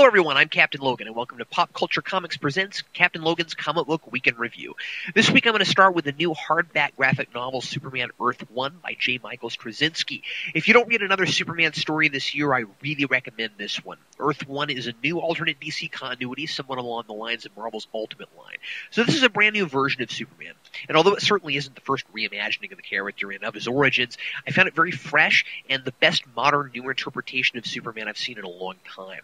Hello everyone, I'm Captain Logan, and welcome to Pop Culture Comics Presents Captain Logan's Comic Book Week in Review. This week I'm going to start with the new hardback graphic novel Superman Earth 1 by J. Michael Straczynski. If you don't read another Superman story this year, I really recommend this one. Earth 1 is a new alternate DC continuity, somewhat along the lines of Marvel's Ultimate line. So this is a brand new version of Superman, and although it certainly isn't the first reimagining of the character and of his origins, I found it very fresh and the best modern new interpretation of Superman I've seen in a long time.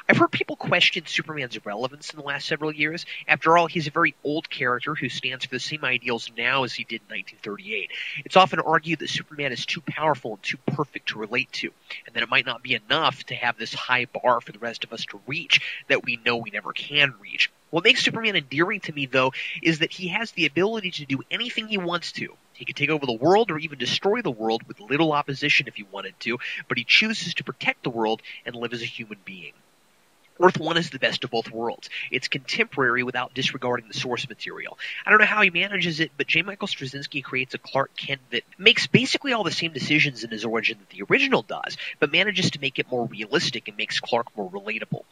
I've heard people question Superman's relevance in the last several years. After all, he's a very old character who stands for the same ideals now as he did in 1938. It's often argued that Superman is too powerful and too perfect to relate to, and that it might not be enough to have this high bar for the rest of us to reach that we know we never can reach. What makes Superman endearing to me, though, is that he has the ability to do anything he wants to. He could take over the world or even destroy the world with little opposition if he wanted to, but he chooses to protect the world and live as a human being. Earth 1 is the best of both worlds. It's contemporary without disregarding the source material. I don't know how he manages it, but J. Michael Straczynski creates a Clark Kent that makes basically all the same decisions in his origin that the original does, but manages to make it more realistic and makes Clark more relatable.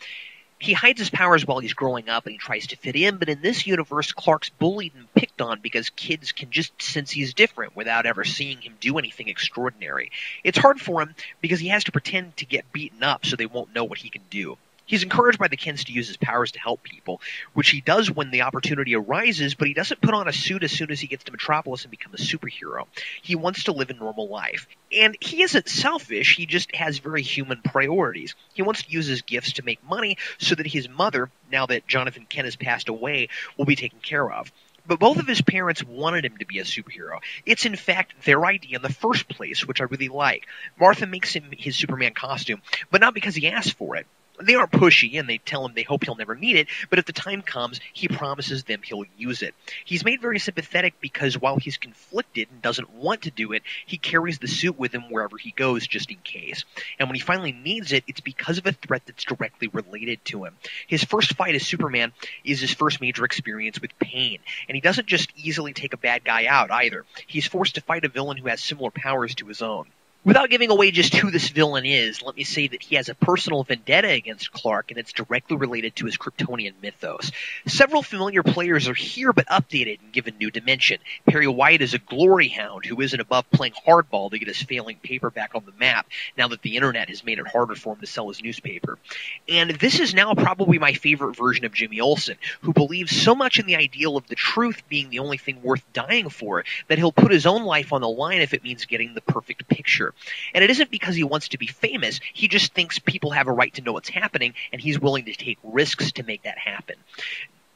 He hides his powers while he's growing up and he tries to fit in, but in this universe, Clark's bullied and picked on because kids can just sense he's different without ever seeing him do anything extraordinary. It's hard for him because he has to pretend to get beaten up so they won't know what he can do. He's encouraged by the Kents to use his powers to help people, which he does when the opportunity arises, but he doesn't put on a suit as soon as he gets to Metropolis and become a superhero. He wants to live a normal life. And he isn't selfish, he just has very human priorities. He wants to use his gifts to make money so that his mother, now that Jonathan Kent has passed away, will be taken care of. But both of his parents wanted him to be a superhero. It's in fact their idea in the first place, which I really like. Martha makes him his Superman costume, but not because he asked for it. They aren't pushy, and they tell him they hope he'll never need it, but if the time comes, he promises them he'll use it. He's made very sympathetic because while he's conflicted and doesn't want to do it, he carries the suit with him wherever he goes just in case. And when he finally needs it, it's because of a threat that's directly related to him. His first fight as Superman is his first major experience with pain, and he doesn't just easily take a bad guy out either. He's forced to fight a villain who has similar powers to his own. Without giving away just who this villain is, let me say that he has a personal vendetta against Clark, and it's directly related to his Kryptonian mythos. Several familiar players are here but updated and given new dimension. Perry White is a glory hound who isn't above playing hardball to get his failing paper back on the map, now that the internet has made it harder for him to sell his newspaper. And this is now probably my favorite version of Jimmy Olsen, who believes so much in the ideal of the truth being the only thing worth dying for that he'll put his own life on the line if it means getting the perfect picture. And it isn't because he wants to be famous, he just thinks people have a right to know what's happening, and he's willing to take risks to make that happen.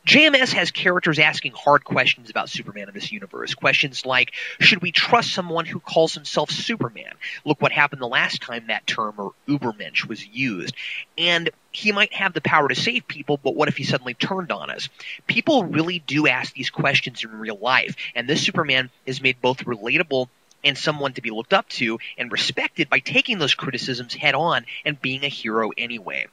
JMS has characters asking hard questions about Superman in this universe. Questions like, should we trust someone who calls himself Superman? Look what happened the last time that term, or Ubermensch, was used. And he might have the power to save people, but what if he suddenly turned on us? People really do ask these questions in real life, and this Superman is made both relatable and someone to be looked up to and respected by taking those criticisms head on and being a hero anyway.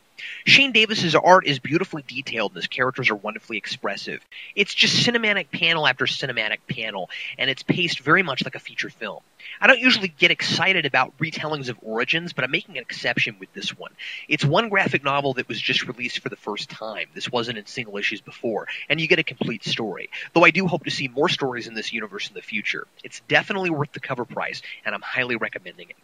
Shane Davis's art is beautifully detailed and his characters are wonderfully expressive. It's just cinematic panel after cinematic panel, and it's paced very much like a feature film. I don't usually get excited about retellings of origins, but I'm making an exception with this one. It's one graphic novel that was just released for the first time. This wasn't in single issues before, and you get a complete story. Though I do hope to see more stories in this universe in the future. It's definitely worth the cover price, and I'm highly recommending it.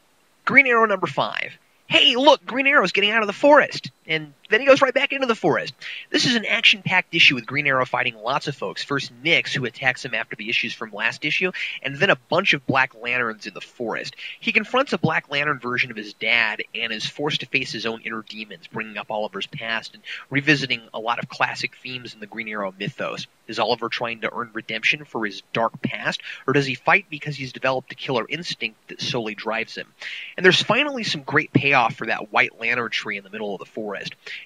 Green Arrow number 5. Hey, look, Green Arrow's getting out of the forest. And then he goes right back into the forest. This is an action-packed issue with Green Arrow fighting lots of folks. First Nyx, who attacks him after the issues from last issue, and then a bunch of Black Lanterns in the forest. He confronts a Black Lantern version of his dad and is forced to face his own inner demons, bringing up Oliver's past and revisiting a lot of classic themes in the Green Arrow mythos. Is Oliver trying to earn redemption for his dark past, or does he fight because he's developed a killer instinct that solely drives him? And there's finally some great payoff for that White Lantern tree in the middle of the forest.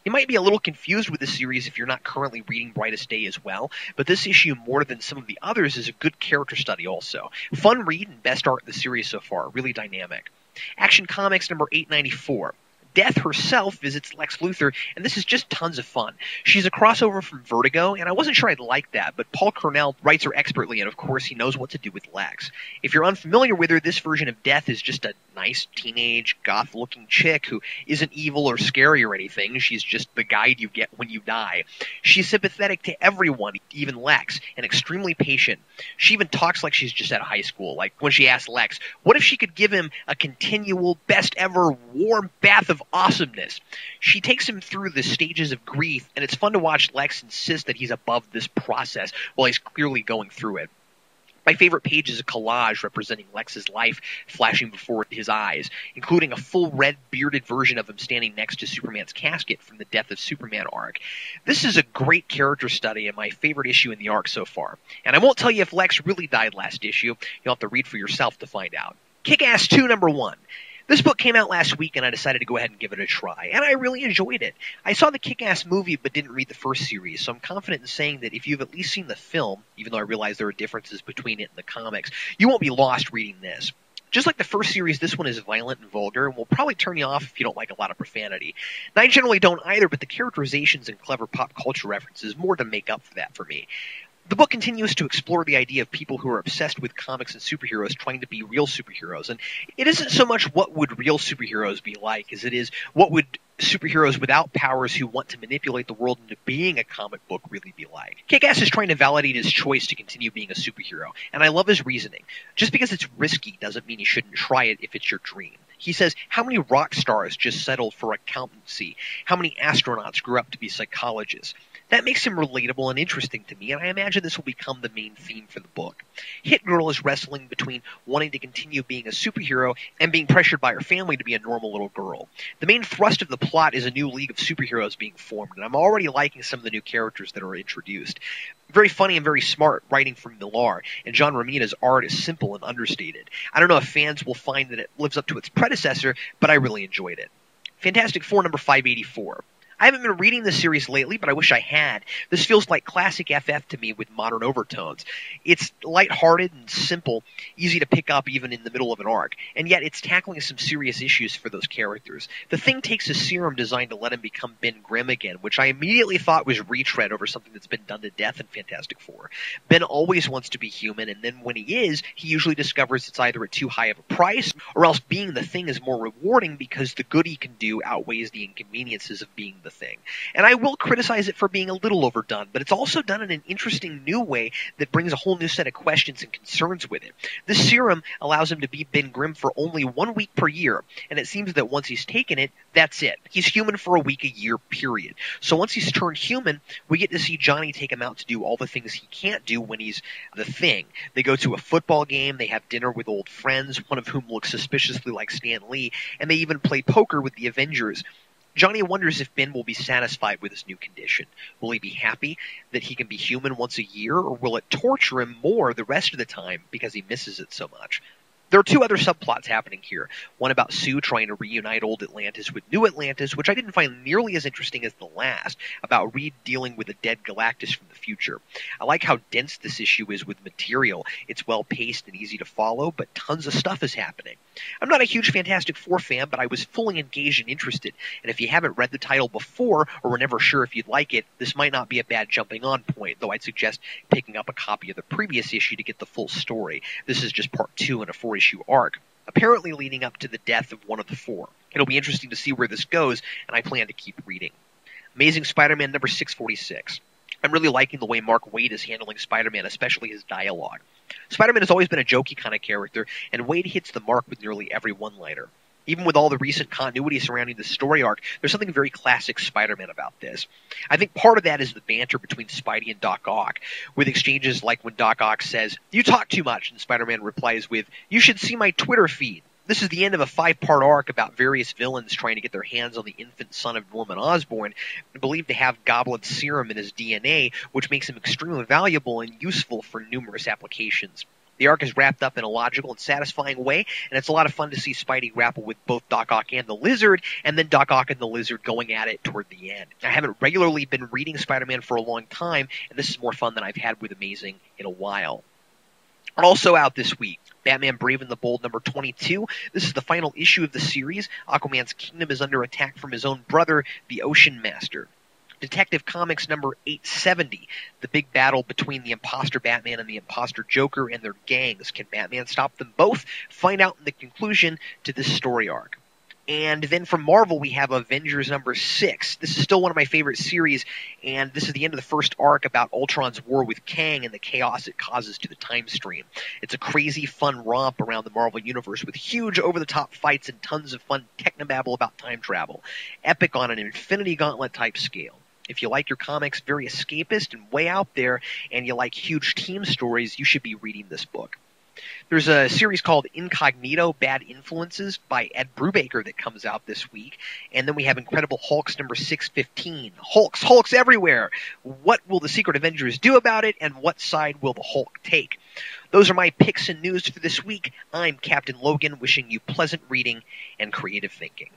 You might be a little confused with this series if you're not currently reading Brightest Day as well, but this issue, more than some of the others, is a good character study also. Fun read and best art in the series so far, really dynamic. Action Comics number 894. Death herself visits Lex Luthor, and this is just tons of fun. She's a crossover from Vertigo, and I wasn't sure I'd like that, but Paul Cornell writes her expertly, and of course he knows what to do with Lex. If you're unfamiliar with her, this version of Death is just a nice teenage goth-looking chick who isn't evil or scary or anything. She's just the guide you get when you die. She's sympathetic to everyone, even Lex, and extremely patient. She even talks like she's just out of high school, like when she asks Lex, what if she could give him a continual, best-ever warm bath of awesomeness? She takes him through the stages of grief, and it's fun to watch Lex insist that he's above this process while he's clearly going through it. My favorite page is a collage representing Lex's life flashing before his eyes, including a full red bearded version of him standing next to Superman's casket from the Death of Superman arc. This is a great character study and my favorite issue in the arc so far. And I won't tell you if Lex really died last issue. You'll have to read for yourself to find out. Kick-Ass 2 #1. This book came out last week, and I decided to go ahead and give it a try, and I really enjoyed it. I saw the Kick-Ass movie but didn't read the first series, so I'm confident in saying that if you've at least seen the film, even though I realize there are differences between it and the comics, you won't be lost reading this. Just like the first series, this one is violent and vulgar, and will probably turn you off if you don't like a lot of profanity. And I generally don't either, but the characterizations and clever pop culture references more than make up for that for me. The book continues to explore the idea of people who are obsessed with comics and superheroes trying to be real superheroes. And it isn't so much what would real superheroes be like as it is what would superheroes without powers who want to manipulate the world into being a comic book really be like. Kick-Ass is trying to validate his choice to continue being a superhero, and I love his reasoning. Just because it's risky doesn't mean you shouldn't try it if it's your dream. He says, how many rock stars just settled for accountancy? How many astronauts grew up to be psychologists? That makes him relatable and interesting to me, and I imagine this will become the main theme for the book. Hit Girl is wrestling between wanting to continue being a superhero and being pressured by her family to be a normal little girl. The main thrust of the plot is a new league of superheroes being formed, and I'm already liking some of the new characters that are introduced. Very funny and very smart writing from Millar, and John Romita's art is simple and understated. I don't know if fans will find that it lives up to its predecessor, but I really enjoyed it. Fantastic Four #584. I haven't been reading this series lately, but I wish I had. This feels like classic FF to me with modern overtones. It's lighthearted and simple, easy to pick up even in the middle of an arc, and yet it's tackling some serious issues for those characters. The Thing takes a serum designed to let him become Ben Grimm again, which I immediately thought was retread over something that's been done to death in Fantastic Four. Ben always wants to be human, and then when he is, he usually discovers it's either at too high of a price, or else being the Thing is more rewarding because the good he can do outweighs the inconveniences of being the Thing. And I will criticize it for being a little overdone, but it's also done in an interesting new way that brings a whole new set of questions and concerns with it. This serum allows him to be Ben Grimm for only 1 week per year, and it seems that once he's taken it, that's it. He's human for a week a year, period. So once he's turned human, we get to see Johnny take him out to do all the things he can't do when he's the Thing. They go to a football game, they have dinner with old friends, one of whom looks suspiciously like Stan Lee, and they even play poker with the Avengers. Johnny wonders if Ben will be satisfied with his new condition. Will he be happy that he can be human once a year, or will it torture him more the rest of the time because he misses it so much? There are two other subplots happening here. One about Sue trying to reunite old Atlantis with new Atlantis, which I didn't find nearly as interesting as the last, about Reed dealing with a dead Galactus from the future. I like how dense this issue is with material. It's well-paced and easy to follow, but tons of stuff is happening. I'm not a huge Fantastic Four fan, but I was fully engaged and interested, and if you haven't read the title before, or were never sure if you'd like it, this might not be a bad jumping-on point, though I'd suggest picking up a copy of the previous issue to get the full story. This is just part 2 in a 4-issue arc, apparently leading up to the death of one of the four. It'll be interesting to see where this goes, and I plan to keep reading. Amazing Spider-Man #646. I'm really liking the way Mark Waid is handling Spider-Man, especially his dialogue. Spider-Man has always been a jokey kind of character, and Waid hits the mark with nearly every one-liner. Even with all the recent continuity surrounding the story arc, there's something very classic Spider-Man about this. I think part of that is the banter between Spidey and Doc Ock, with exchanges like when Doc Ock says, "You talk too much," and Spider-Man replies with, "You should see my Twitter feed." This is the end of a 5-part arc about various villains trying to get their hands on the infant son of Norman Osborn, believed to have Goblin's serum in his DNA, which makes him extremely valuable and useful for numerous applications. The arc is wrapped up in a logical and satisfying way, and it's a lot of fun to see Spidey grapple with both Doc Ock and the Lizard, and then Doc Ock and the Lizard going at it toward the end. I haven't regularly been reading Spider-Man for a long time, and this is more fun than I've had with Amazing in a while. Also out this week, Batman Brave and the Bold number 22. This is the final issue of the series. Aquaman's kingdom is under attack from his own brother, the Ocean Master. Detective Comics number 870, the big battle between the imposter Batman and the imposter Joker and their gangs. Can Batman stop them both? Find out in the conclusion to this story arc. And then from Marvel, we have Avengers number 6. This is still one of my favorite series, and this is the end of the first arc about Ultron's war with Kang and the chaos it causes to the time stream. It's a crazy, fun romp around the Marvel Universe with huge, over-the-top fights and tons of fun technobabble about time travel. Epic on an Infinity Gauntlet-type scale. If you like your comics very escapist and way out there, and you like huge team stories, you should be reading this book. There's a series called Incognito, Bad Influences by Ed Brubaker that comes out this week. And then we have Incredible Hulks number 615. Hulks everywhere! What will the Secret Avengers do about it, and what side will the Hulk take? Those are my picks and news for this week. I'm Captain Logan, wishing you pleasant reading and creative thinking.